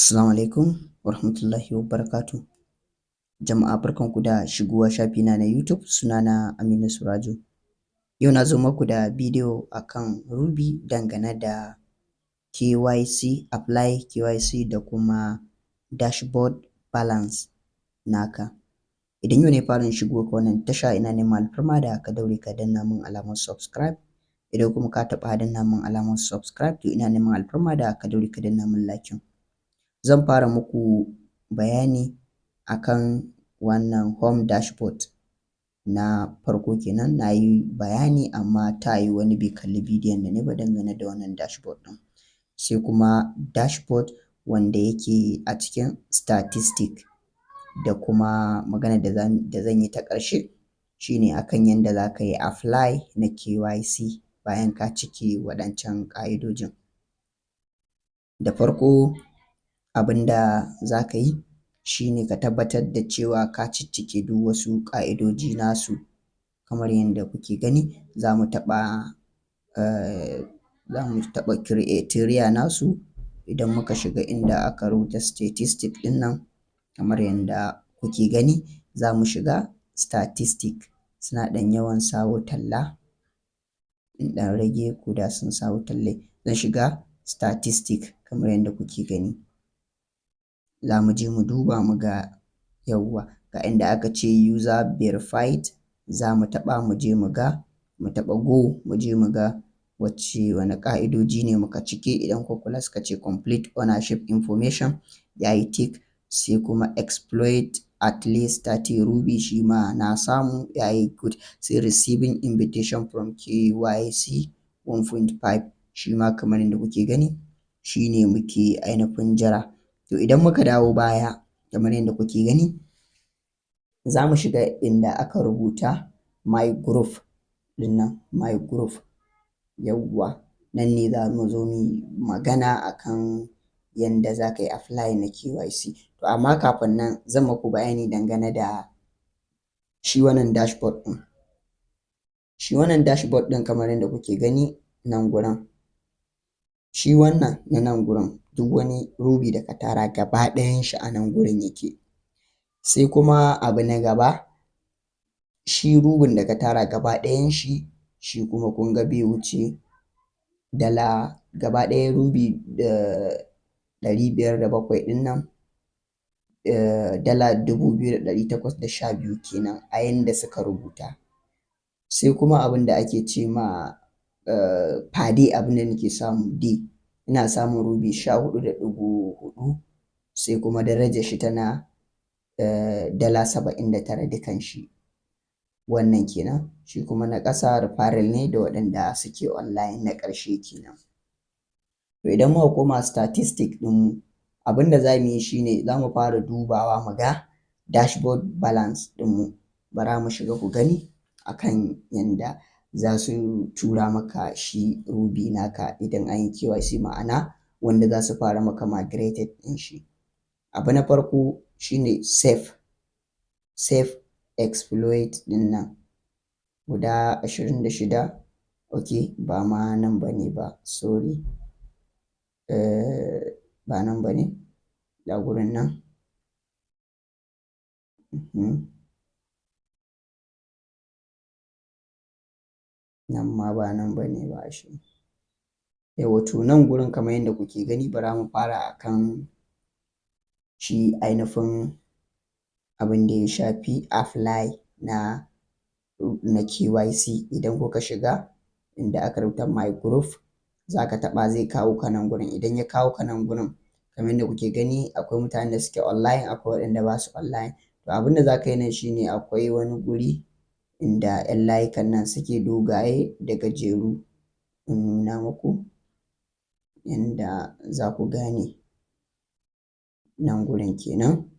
Assalamu alaikum wa rahmatullahi wa barakatuh. Jama'a barkanku da shigowa shafina na YouTube, sunana Aminu Suraju. Yau na zo muku da bidiyo akan Ruby dangane da KYC, apply KYC da kuma dashboard balance naka. Idan yau ne farin shigo ka wannan tasha, ina neman alfarma da ka daure ka danna min alamar subscribe. Idan kuma ka taɓa danna min alamar subscribe, to ina neman alfarma da ka daure ka danna min like. Zan fara muku bayani akan wannan home dashboard na farko kenan. Na yi bayani amma ta yi wani bai kalli bidiyon da ne ba dangane da wannan dashboard ɗin. Sai kuma dashboard wanda yake a cikin statistic, da kuma magana da zan yi ta ƙarshe shine akan yanda za ka yi apply na KYC bayan ka cike waɗancan ƙa'idojin. Da farko abin da za ka yi shine ka tabbatar da cewa ka ciccike duk wasu ƙa'idoji nasu kamar yadda kuke gani. Za mu taɓa criteria nasu. Idan muka shiga inda aka rubuta statistic ɗin nan kamar yadda kuke gani, za mu shiga statistic. Suna ɗan yawan sawo talla, in ɗan rage ko da sun sawo talle. Zan shiga statistic kamar yadda kuke gani. Za mu je mu duba mu ga yawwa ga inda aka ce user verified. Za mu taɓa mu je mu ga, mu taɓa go mu je mu ga wane ƙa'idoji ne muka cike. Idan kuka kula suka ce complete ownership information, ya yi tick. Sai kuma exploit at least 30 Ruby, shi ma na samu, ya yi good. Sai receiving invitation from KYC 1.5, shi ma kamar yadda kuke gani shi ne muke ainihin jira. To idan muka dawo baya kamar yadda kuke gani, za mu shiga inda aka rubuta my group ɗin nan, my group. Yawwa nan ne za mu zo mu magana akan yanda za ka yi apply na KYC. To amma kafin nan zan muku bayani dangane da shi wannan dashboard ɗin. Shi wannan dashboard ɗin kamar yadda kuke gani nan gurin, shi wannan na nan gurin duk wani Ruby da ka tara gaba ɗayan shi a nan gurin yake. Sai kuma abu na gaba, shi Ruby da ka tara gaba ɗayan shi, shi kuma kun ga bai wuce dala gaba ɗaya Ruby da 507 ɗin nan, dala 2,812 kenan a yanda suka rubuta. Sai kuma abin da ake ce ma per day, abin da nake samu day, ina samun Ruby 14.4. Sai kuma darajar shi tana dala 79 dukan shi. Wannan kenan. Shi kuma na ƙasa referral ne da waɗanda suke online na ƙarshe kenan. To idan muka koma statistic ɗinmu, abin da za mu yi shine za mu fara dubawa mu ga dashboard balance ɗinmu. Bara mu shiga ku gani akan yanda za su tura maka shi Ruby naka idan an yi KYC, ma'ana wanda za su fara maka migrated ɗin shi. Abu na farko shine safe exploit ɗin nan guda 26. Okay, ba ma nan ba ne ba, sorry. Ba nan ba ne, ga gurin nan. Nan ma ba nan ba ne ba shi. Yawwa to nan gurin kamar yadda kuke gani, bara mu fara akan shi ainihin abin da ya shafi apply na KYC. Idan kuka shiga inda aka rubuta my group, za ka taɓa zai kawo ka nan gurin. Idan ya kawo ka nan gurin kamar yadda kuke gani, akwai mutanen da suke online, akwai waɗanda ba su online. To abin da za ka yi nan shine akwai wani guri inda 'yan layukan nan suke dogaye da gajeru. In nuna muku yanda za ku gane. Nan gurin kenan,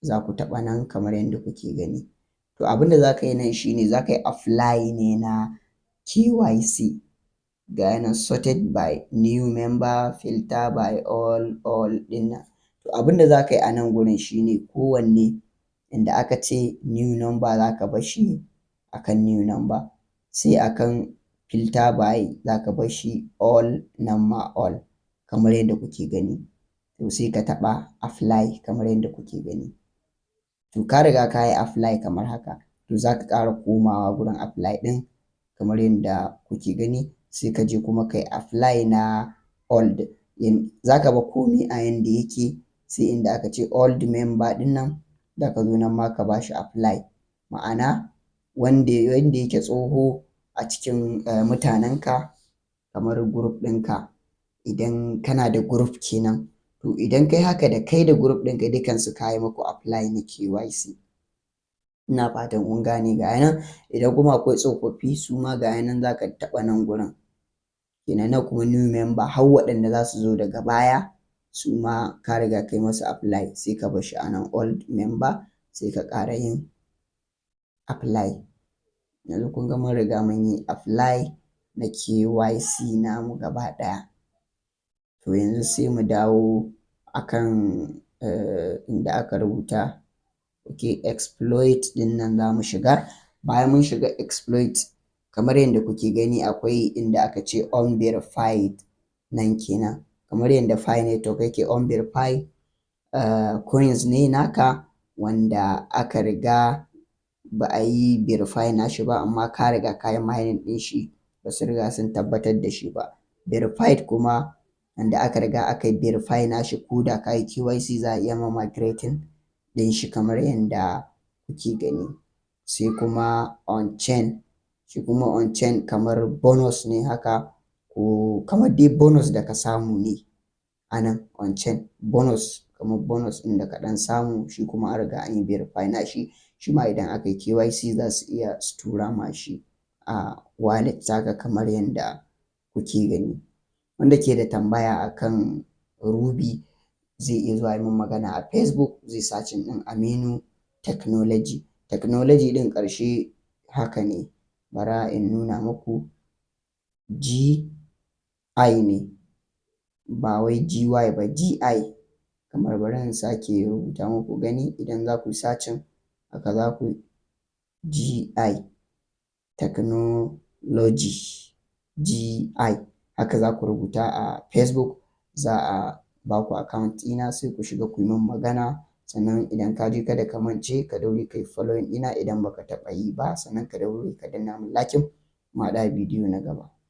za ku taɓa nan kamar yadda kuke gani. To abin da za ka yi nan shine za ka yi apply ne na KYC. Ga yana sorted by new member, filter by all ɗin nan. To abin da za ka yi a nan gurin shine kowanne inda aka ce new number za ka bar shi akan new number. Sai akan filter by za ka bar shi all, nan ma all kamar yadda kuke gani. to sai ka taɓa apply kamar yadda kuke gani. To ka riga ka yi apply kamar haka, to za ka ƙara komawa gurin apply ɗin kamar yadda kuke gani, sai ka je kuma ka yi apply na old. Za ka bar komai a yanda yake, sai inda aka ce old member ɗin nan za ka zo nan ma ka ba shi apply. Ma'ana wanda yake tsoho a cikin mutanenka kamar group ɗinka, idan kana da group kenan, to idan kai haka da kai da group ɗinka dukansu ka yi muku apply na KYC. Ina fatan kun gane. Ga nan idan kuma akwai tsofaffi su ma ga nan za ka taɓa nan gurin kenan, nan kuma new member har waɗanda za su zo daga baya su ma ka riga kai masu apply, sai ka bar shi a nan old member sai ka ƙara yin apply. Yanzu kun ga mun riga mun yi apply na KYC namu gaba ɗaya. To yanzu sai mu dawo akan inda aka rubuta exploit ɗin nan za mu shiga. Bayan mun shiga exploit, kamar yadda kuke gani akwai inda aka ce unverified nan kenan, kamar yadda Pi network yake unverified coins ne naka wanda aka riga ba a yi verify nashi ba, amma ka riga ka yi mining ɗin shi, ba su riga sun tabbatar da shi ba. Verified kuma wanda aka riga aka yi verify nashi, ko da ka yi KYC za a iya ma migrating ɗin shi kamar yadda kuke gani. Sai kuma on chain, shi kuma on chain kamar bonus ne haka, ko kamar dai bonus da ka samu ne a nan on chain bonus, kamar bonus ɗin da ka ɗan samu shi kuma an riga an yi verify nashi, shi ma idan aka yi KYC za su iya su tura ma shi a wallet taka kamar yadda kuke gani. Wanda ke da tambaya akan Ruby zai iya zuwa yi min magana a Facebook, zai searching ɗin Aminu Technology. Technology ɗin ƙarshe haka ne, bara in nuna muku GI ne ba wai GY ba, GI. Kamar bari in sake rubuta muku gani, idan za ku yi searching haka za ku GI Technology, GI haka za ku rubuta a Facebook, za a ba ku account ɗina sai ku shiga ku yi min magana. Sannan idan ka je kada ka mance ka daure ka yi following ɗina idan baka taɓa yi ba, sannan ka daure ka danna min like. Mu haɗu a bidiyo na gaba.